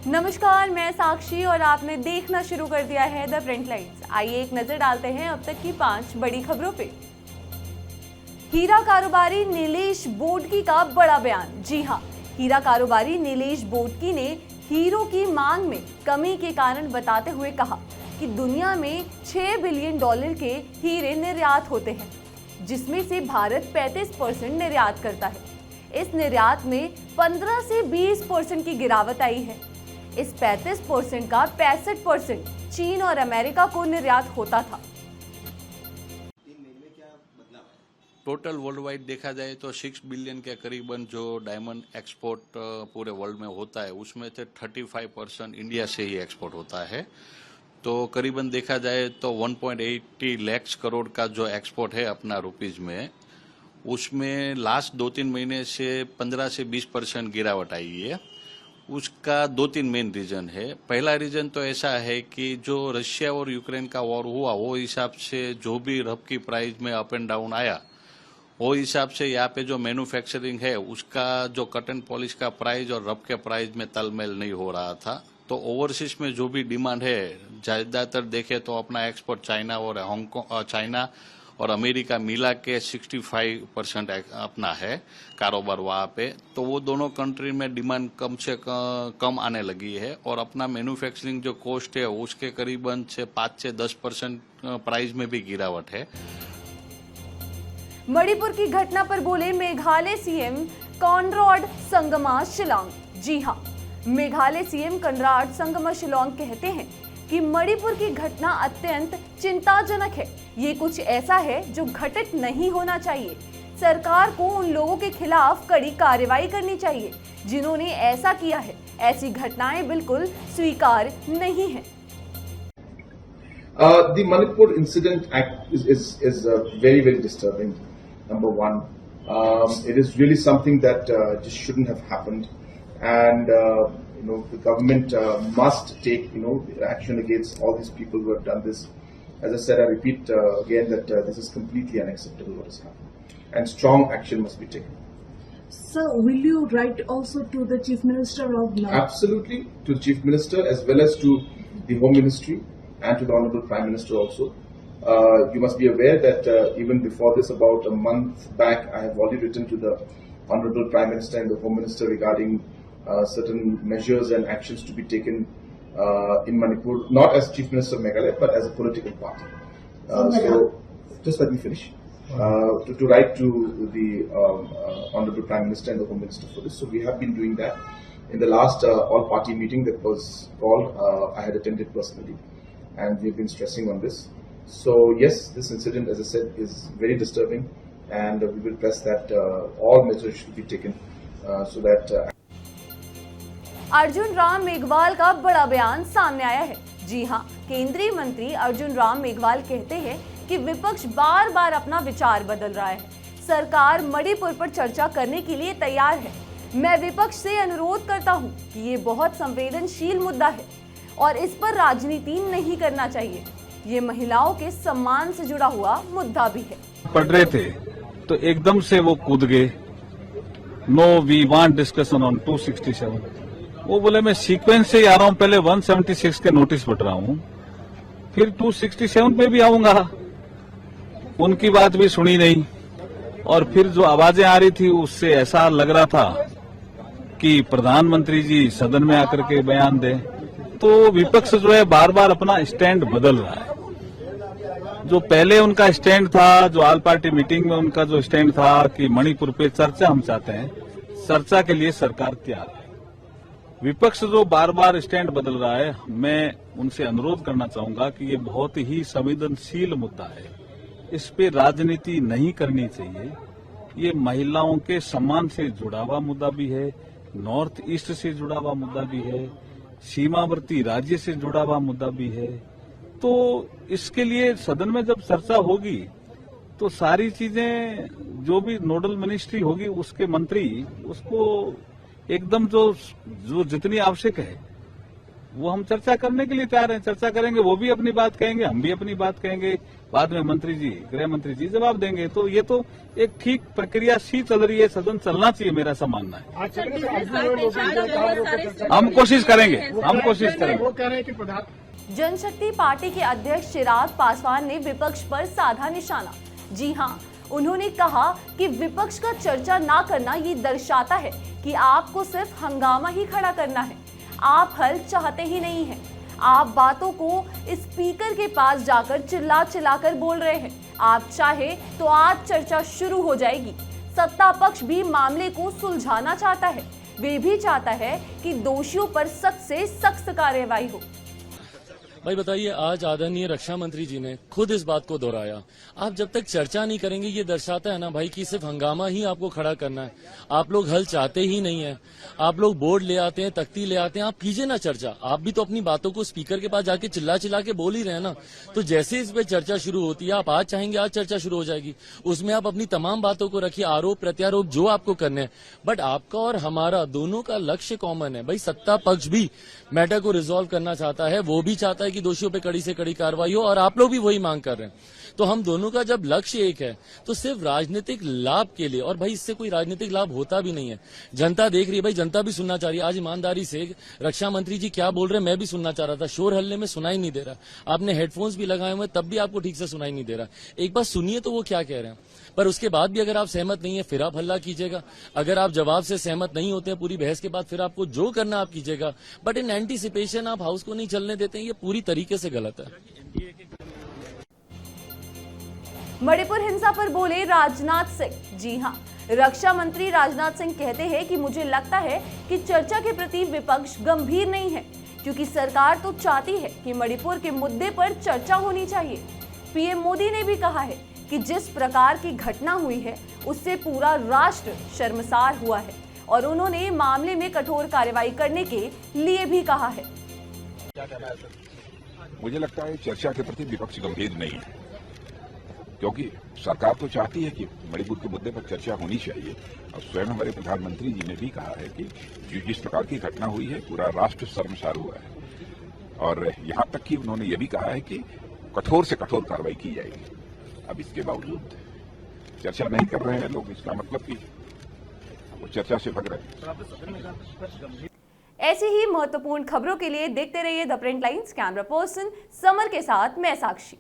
नमस्कार, मैं साक्षी और आपने देखना शुरू कर दिया है द प्रिंट लाइन्स। आइए एक नजर डालते हैं अब तक की 5 बड़ी खबरों पे। हीरा कारोबारी नीलेश बोडकी का बड़ा बयान। जी हां, हीरा कारोबारी नीलेश बोडकी ने हीरो की मांग में कमी के कारण बताते हुए कहा कि दुनिया में $6 बिलियन के हीरे निर्यात होते हैं, जिसमें से भारत 35% निर्यात करता है। इस निर्यात में 15 से 20% की गिरावट आई है। इस 35% का 65% चीन और अमेरिका को निर्यात होता था। टोटल वर्ल्ड वाइड देखा जाए तो 6 बिलियन के करीबन जो डायमंड एक्सपोर्ट पूरे वर्ल्ड में होता है, उसमें से 35% इंडिया से ही एक्सपोर्ट होता है। तो करीबन देखा जाए तो 1.80 लाख करोड़ का जो एक्सपोर्ट है अपना रुपीज में, उसमें लास्ट 2-3 महीने से 15 से 20% गिरावट आई है। उसका 2-3 मेन रीजन है। पहला रीजन तो ऐसा है कि जो रशिया और यूक्रेन का वॉर हुआ, वो हिसाब से जो भी रफ की प्राइस में अप एंड डाउन आया, वो हिसाब से यहाँ पे जो मैन्युफैक्चरिंग है उसका जो कट एंड पॉलिश का प्राइस और रफ के प्राइस में तालमेल नहीं हो रहा था। तो ओवरसीज में जो भी डिमांड है, ज्यादातर देखे तो अपना एक्सपोर्ट चाइना और हांगकांग, चाइना और अमेरिका मिला के 65% अपना है कारोबार वहाँ पे। तो वो दोनों कंट्री में डिमांड कम से कम आने लगी है और अपना मैन्युफैक्चरिंग जो कॉस्ट है उसके करीबन से 5 से 10% प्राइस में भी गिरावट है। मणिपुर की घटना पर बोले मेघालय सीएम कॉनराड संगमा शिलांग। जी हां, मेघालय सीएम कॉनराड संगमा शिलांग कहते हैं कि मणिपुर की घटना अत्यंत चिंताजनक है। ये कुछ ऐसा है जो घटित नहीं होना चाहिए। सरकार को उन लोगों के खिलाफ कड़ी कार्रवाई करनी चाहिए जिन्होंने ऐसा किया है। ऐसी घटनाएं बिल्कुल स्वीकार नहीं है। The Manipur incident is very, very disturbing. Number one, it is really something that just shouldn't have happened, and the government must take action against all these people who have done this. As I said, I repeat again that this is completely unacceptable what has happened, and strong action must be taken. Sir, will you write also to the Chief Minister of North? Absolutely, to the Chief Minister as well as to the Home Ministry and to the Honourable Prime Minister also. You must be aware that even before this, about a month back, I have already written to the Honourable Prime Minister and the Home Minister regarding certain measures and actions to be taken in Manipur, not as Chief Minister of Meghalaya, but as a political party. So, just let me finish. To write to the Honourable Prime Minister and the Home Minister for this. So we have been doing that. In the last all-party meeting that was called, I had attended personally, and we have been stressing on this. So yes, this incident, as I said, is very disturbing, and we will press that all measures should be taken so that. Arjun Ram Meghwal का बड़ा बयान सामने आया है। जी हां, केंद्रीय मंत्री अर्जुन राम मेघवाल कहते हैं कि विपक्ष बार बार अपना विचार बदल रहा है। सरकार मणिपुर पर चर्चा करने के लिए तैयार है। मैं विपक्ष से अनुरोध करता हूं कि ये बहुत संवेदनशील मुद्दा है और इस पर राजनीति नहीं करना चाहिए। ये महिलाओं के सम्मान से जुड़ा हुआ मुद्दा भी है। पढ़ रहे थे तो एकदम से वो कूद गए, no we want discussion on 267। वो बोले मैं सीक्वेंस से ही आ रहा हूं, पहले 176 के नोटिस पढ़ रहा हूं, फिर 267 पे भी आऊंगा। उनकी बात भी सुनी नहीं, और फिर जो आवाजें आ रही थी उससे ऐसा लग रहा था कि प्रधानमंत्री जी सदन में आकर के बयान दें। तो विपक्ष जो है बार बार अपना स्टैंड बदल रहा है। जो पहले उनका स्टैंड था, जो ऑल पार्टी मीटिंग में उनका जो स्टैंड था कि मणिपुर पे चर्चा हम चाहते हैं, चर्चा के लिए सरकार तैयार है। विपक्ष जो बार बार स्टैंड बदल रहा है, मैं उनसे अनुरोध करना चाहूंगा कि ये बहुत ही संवेदनशील मुद्दा है, इस पे राजनीति नहीं करनी चाहिए। ये महिलाओं के सम्मान से जुड़ा हुआ मुद्दा भी है, नॉर्थ ईस्ट से जुड़ा हुआ मुद्दा भी है, सीमावर्ती राज्य से जुड़ा हुआ मुद्दा भी है। तो इसके लिए सदन में जब चर्चा होगी तो सारी चीजें, जो भी नोडल मिनिस्ट्री होगी उसके मंत्री उसको एकदम जो जितनी आवश्यक है वो हम चर्चा करने के लिए तैयार हैं, चर्चा करेंगे, वो भी अपनी बात कहेंगे, हम भी अपनी बात कहेंगे, बाद में मंत्री जी, गृह मंत्री जी जवाब देंगे। तो ये तो एक ठीक प्रक्रिया सी चल रही है, सदन चलना चाहिए, मेरा ऐसा मानना है। हम कोशिश करेंगे, हम कोशिश करेंगे। वो कह रहे हैं कि जनशक्ति पार्टी के अध्यक्ष चिराग पासवान ने विपक्ष पर साधा निशाना। जी हाँ, उन्होंने कहा कि विपक्ष का चर्चा ना करना ये दर्शाता है कि आपको सिर्फ हंगामा ही खड़ा करना है, आप हल चाहते ही नहीं हैं। आप बातों को स्पीकर के पास जाकर चिल्ला चिल्लाकर बोल रहे हैं। आप चाहे तो आज चर्चा शुरू हो जाएगी। सत्ता पक्ष भी मामले को सुलझाना चाहता है, वे भी चाहता है कि दोषियों पर सख्त से सख्त कार्रवाई हो। भाई बताइए, आज आदरणीय रक्षा मंत्री जी ने खुद इस बात को दोहराया। आप जब तक चर्चा नहीं करेंगे, ये दर्शाता है ना भाई कि सिर्फ हंगामा ही आपको खड़ा करना है। आप लोग हल चाहते ही नहीं है। आप लोग बोर्ड ले आते हैं, तख्ती ले आते हैं, आप कीजिए ना चर्चा। आप भी तो अपनी बातों को स्पीकर के पास जाके चिल्ला चिल्ला के बोल ही रहे हैं ना। तो जैसे इस पे चर्चा शुरू होती है, आप आज चाहेंगे आज चर्चा शुरू हो जाएगी, उसमें आप अपनी तमाम बातों को रखिए, आरोप प्रत्यारोप जो आपको करने हैं। बट आपका और हमारा दोनों का लक्ष्य कॉमन है भाई। सत्ता पक्ष भी मैटर को रिजॉल्व करना चाहता है, वो भी चाहता है कि दोषियों पे कड़ी से कड़ी कार्रवाई हो, और आप लोग भी वही मांग कर रहे हैं। तो हम दोनों का जब लक्ष्य एक है, तो सिर्फ राजनीतिक लाभ के लिए, और भाई इससे कोई राजनीतिक लाभ होता भी नहीं है। जनता देख रही है भाई, जनता भी सुनना चाह रही है। आज ईमानदारी से रक्षा मंत्री जी क्या बोल रहे हैं मैं भी सुनना चाह रहा था। शोर हल्ले में सुनाई नहीं दे रहा। आपने हेडफोन्स भी लगाए हुए, तब भी आपको ठीक से सुनाई नहीं दे रहा। एक बार सुनिए तो वो क्या कह रहे हैं। पर उसके बाद भी अगर आप सहमत नहीं है, फिर आप हल्ला कीजिएगा। अगर आप जवाब से सहमत नहीं होते हैं पूरी बहस के बाद, फिर आपको जो करना आप कीजिएगा। बट इन एंटीसिपेशन आप हाउस को नहीं चलने देते हैं, ये पूरी तरीके से गलत है। मणिपुर हिंसा पर बोले राजनाथ सिंह। जी हां, रक्षा मंत्री राजनाथ सिंह कहते हैं कि मुझे लगता है कि चर्चा के प्रति विपक्ष गंभीर नहीं है, क्योंकि सरकार तो चाहती है कि मणिपुर के मुद्दे पर चर्चा होनी चाहिए। पीएम मोदी ने भी कहा है कि जिस प्रकार की घटना हुई है उससे पूरा राष्ट्र शर्मसार हुआ है, और उन्होंने मामले में कठोर कार्रवाई करने के लिए भी कहा है। मुझे लगता है चर्चा के प्रति विपक्ष गंभीर नहीं है, क्योंकि सरकार तो चाहती है कि मणिपुर के मुद्दे पर चर्चा होनी चाहिए। और स्वयं हमारे प्रधानमंत्री जी ने भी कहा है कि जिस प्रकार की घटना हुई है पूरा राष्ट्र शर्मसार हुआ है, और यहां तक कि उन्होंने ये भी कहा है कि कठोर से कठोर कार्रवाई की जाएगी। अब इसके बावजूद चर्चा नहीं कर रहे हैं लोग, इसका मतलब कि वो चर्चा से भग रहे हैं। ऐसी ही महत्वपूर्ण खबरों के लिए देखते रहिए the print lines. Camera person summer के साथ मैं साक्षी।